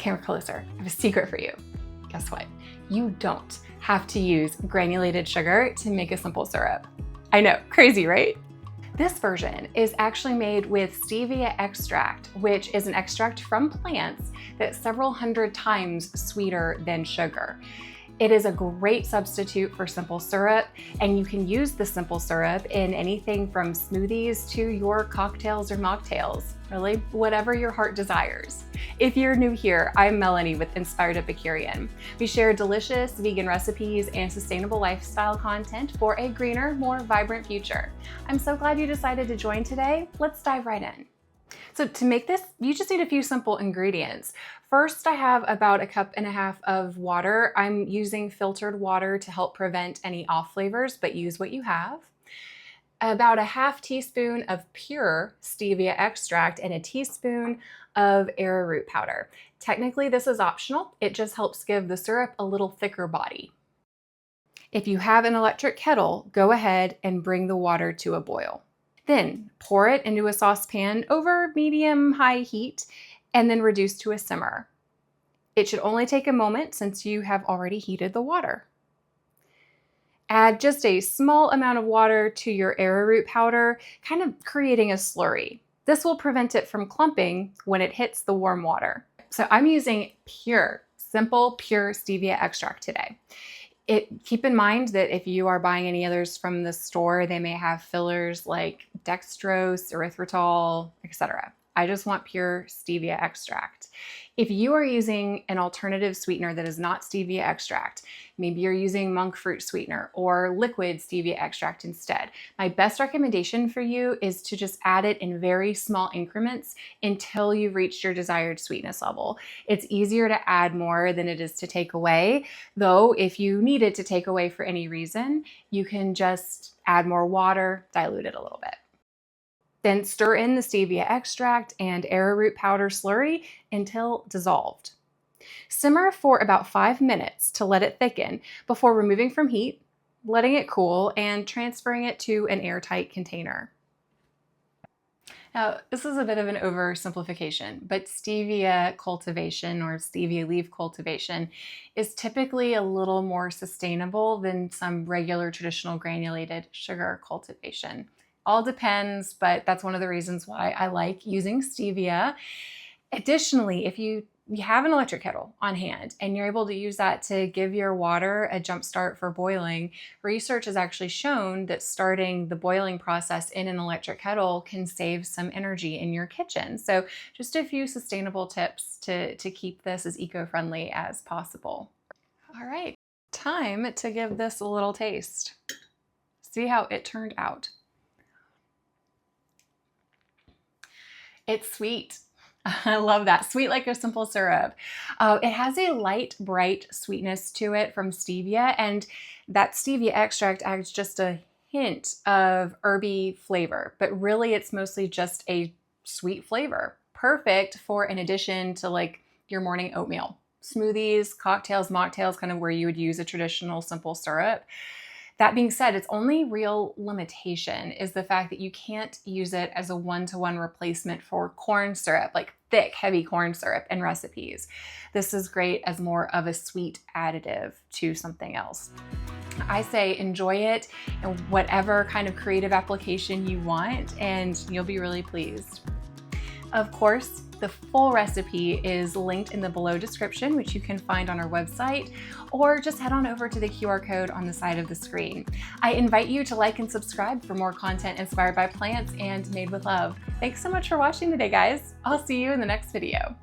camera closer. I have a secret for you. Guess what? You don't have to use granulated sugar to make a simple syrup. I know, crazy, right? This version is actually made with stevia extract, which is an extract from plants that's several hundred times sweeter than sugar. It is a great substitute for simple syrup, and you can use the simple syrup in anything from smoothies to your cocktails or mocktails, really whatever your heart desires. If you're new here, I'm Melanie with Inspired Epicurean. We share delicious vegan recipes and sustainable lifestyle content for a greener, more vibrant future. I'm so glad you decided to join today. Let's dive right in. So to make this, you just need a few simple ingredients. First, I have about 1.5 cups of water. I'm using filtered water to help prevent any off flavors, but use what you have. About a half teaspoon of pure stevia extract and a teaspoon of arrowroot powder. Technically, this is optional. It just helps give the syrup a little thicker body. If you have an electric kettle, go ahead and bring the water to a boil. Then pour it into a saucepan over medium-high heat and then reduce to a simmer. It should only take a moment since you have already heated the water. Add just a small amount of water to your arrowroot powder, kind of creating a slurry. This will prevent it from clumping when it hits the warm water. So I'm using simple, pure stevia extract today. Keep in mind that if you are buying any others from the store, they may have fillers like dextrose, erythritol, etc. I just want pure stevia extract. If you are using an alternative sweetener that is not stevia extract, maybe you're using monk fruit sweetener or liquid stevia extract instead, my best recommendation for you is to just add it in very small increments until you've reached your desired sweetness level. It's easier to add more than it is to take away, though if you need it to take away for any reason, you can just add more water, dilute it a little bit. Then stir in the stevia extract and arrowroot powder slurry until dissolved. Simmer for about 5 minutes to let it thicken before removing from heat, letting it cool, and transferring it to an airtight container. Now, this is a bit of an oversimplification, but stevia cultivation or stevia leaf cultivation is typically a little more sustainable than some regular traditional granulated sugar cultivation. All depends, but that's one of the reasons why I like using stevia. Additionally, if you have an electric kettle on hand and you're able to use that to give your water a jump start for boiling, research has actually shown that starting the boiling process in an electric kettle can save some energy in your kitchen. So just a few sustainable tips to keep this as eco-friendly as possible. All right, time to give this a little taste. See how it turned out. It's sweet. I love that. Sweet like a simple syrup. It has a light, bright sweetness to it from stevia, and that stevia extract adds just a hint of herby flavor, but really it's mostly just a sweet flavor. Perfect for an addition to like your morning oatmeal. Smoothies, cocktails, mocktails, kind of where you would use a traditional simple syrup. That being said, its only real limitation is the fact that you can't use it as a one-to-one replacement for corn syrup, like thick, heavy corn syrup in recipes. This is great as more of a sweet additive to something else. I say enjoy it in whatever kind of creative application you want, and you'll be really pleased. Of course, the full recipe is linked in the below description, which you can find on our website, or just head on over to the QR code on the side of the screen. I invite you to like and subscribe for more content inspired by plants and made with love. Thanks so much for watching today, guys. I'll see you in the next video.